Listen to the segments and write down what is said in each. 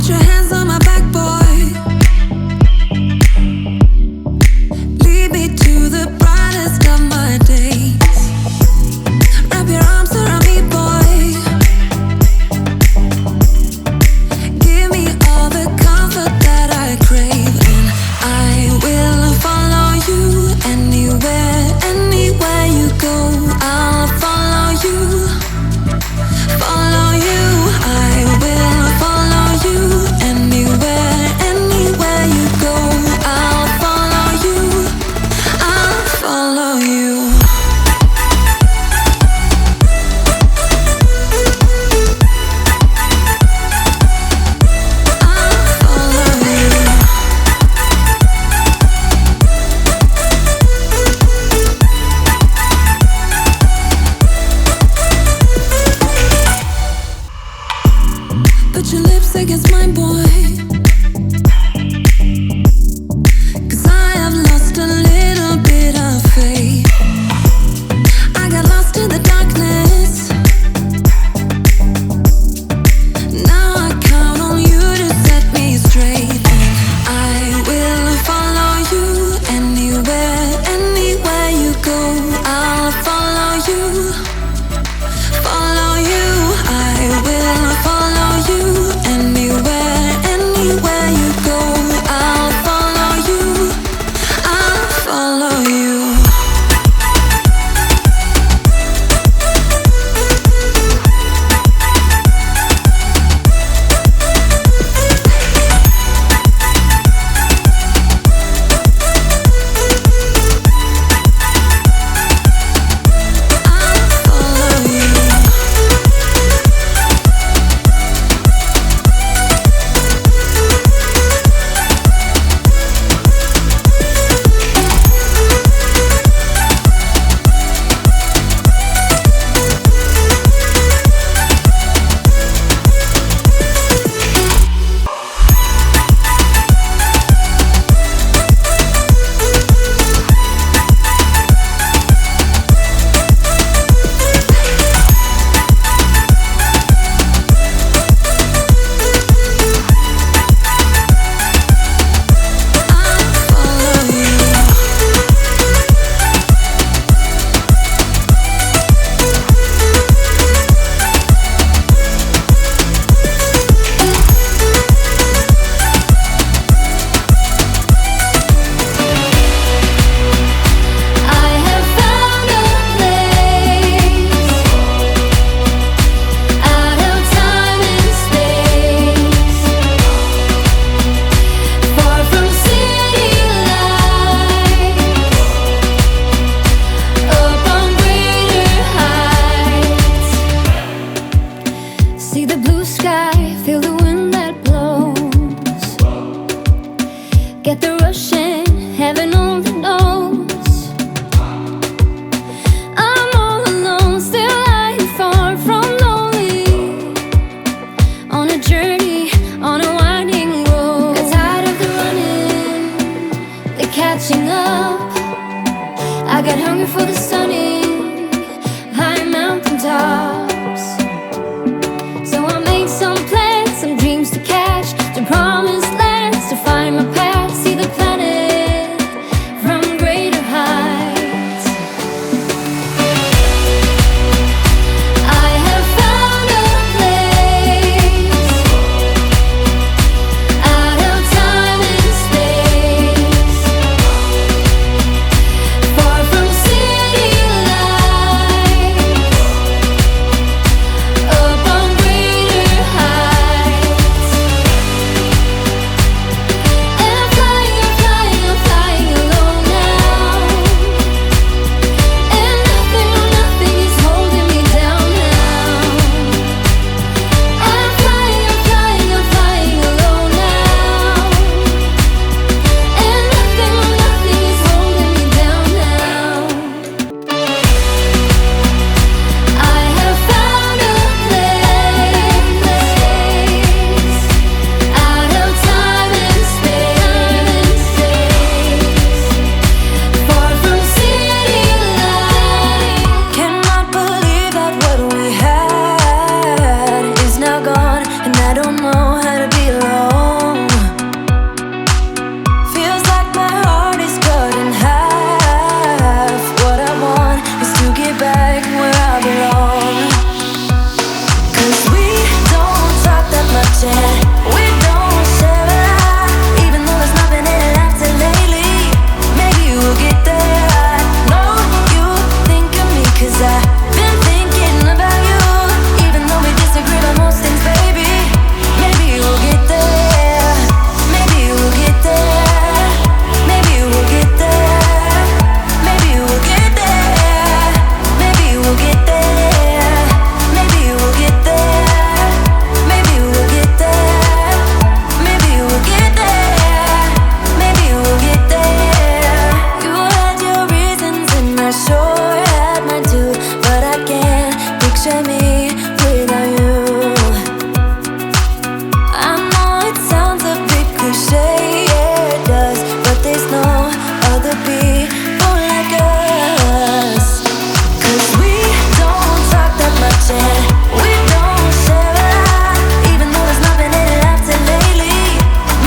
Put your hands on my back, boy. Lead me to the brightest of my days. Wrap your arms around me, boy. Give me all the comfort that I crave, and I will follow you anywhere, anywhere you go. I'll follow you, follow you. I will follow you anywhere, anywhere you go. I'll follow you, I'll follow you. Put your lips against mine, boy. 'Cause I have lost a little bit of faith. I got lost in the darkness. Now I count on you to set me straight. I will follow you anywhere, anywhere you go. I'll follow you, follow you. I will follow you anywhere, anywhere you go. I'll follow you, I'll follow you. See the blue sky, feel the wind that blows. Get the rush in, heaven only knows. I'm all alone, still lying far from lonely. On a journey, on a winding road. Got tired of the running, the catching up. I got hungry for the sunny, high mountain tops. So I made some plans, some dreams to catch, to promised lands, to find my path, see the planet from greater heights. I have found a place out of time and space, far from city lights, up on greater heights. And I'm flying, I'm flying, I'm flying alone now. And nothing, no nothing is holding me down now. I'm flying, I'm flying, I'm flying alone now. And nothing, no nothing is holding me down now. I have found a place out of time and space, far from city lights. Cannot believe that what we had is now gone, and I don't know how to be belong. Feels like my heart is cut in half. What I want is to get back where I belong. 'Cause we don't talk that much and we don't share a lot. Even though there's nothing in it after lately, maybe we'll get there. I know you think of me 'cause I've been thinking about you. Even though we disagree about most things, baby, maybe we'll get there. Maybe we'll get there. Maybe we'll get there. Maybe we'll get there. Maybe we'll get there. Maybe we'll get there. Maybe we'll get there. Maybe we'll get there. Maybe we'll get there. You had your reasons and I sure had mine too, but I can't picture me without you. I know it sounds a bit cliche, yeah it does, but there's no other people like us. 'Cause we don't talk that much and we don't share a lot. Even though there's nothing in it after lately,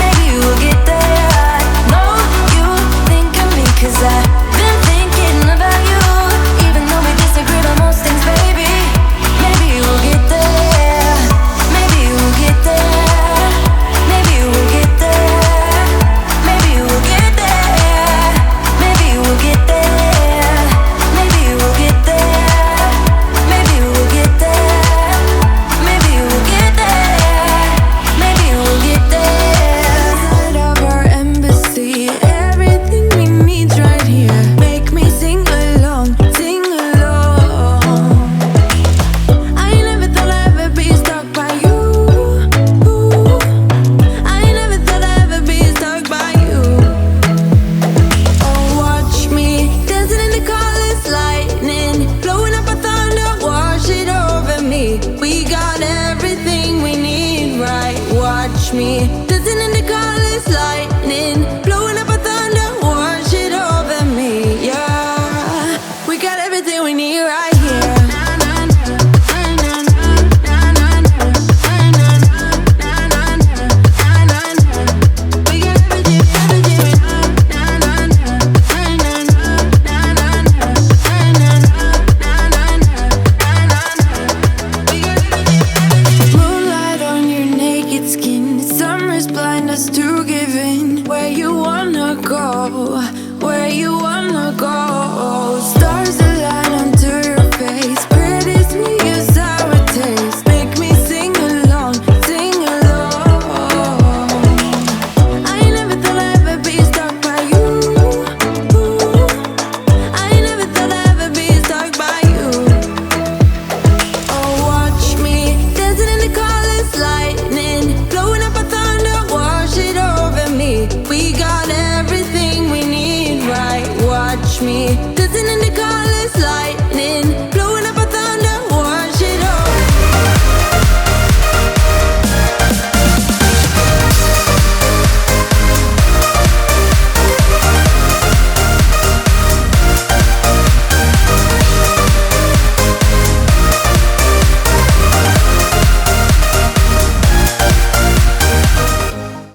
maybe we'll get there. I know you think of me 'cause I've been thinking about you. Even though we disagree about most things, baby, maybe we'll get there. Maybe we'll get there. Maybe we'll get there. Maybe we'll get there. Maybe we'll get there. Maybe we'll get there. Maybe we'll get there. Maybe we'll get there. Maybe we'll get there. Inside of our embassy, everything we need's right here. Make me sing along, sing along. I never thought I'd ever be stuck by you. I never thought I'd ever be stuck by you. Oh, watch me dancing in the colors, lightning, blowing up a thunder, wash it over me. We got everything we need, right? Watch me dancing in the colors, lightning, blowing up a thunder, wash it over me. Yeah, we got everything we need right here. We got everything, everything we Moonlight on your naked skin, summer's blind us to giving. Where you wanna go, where you wanna go.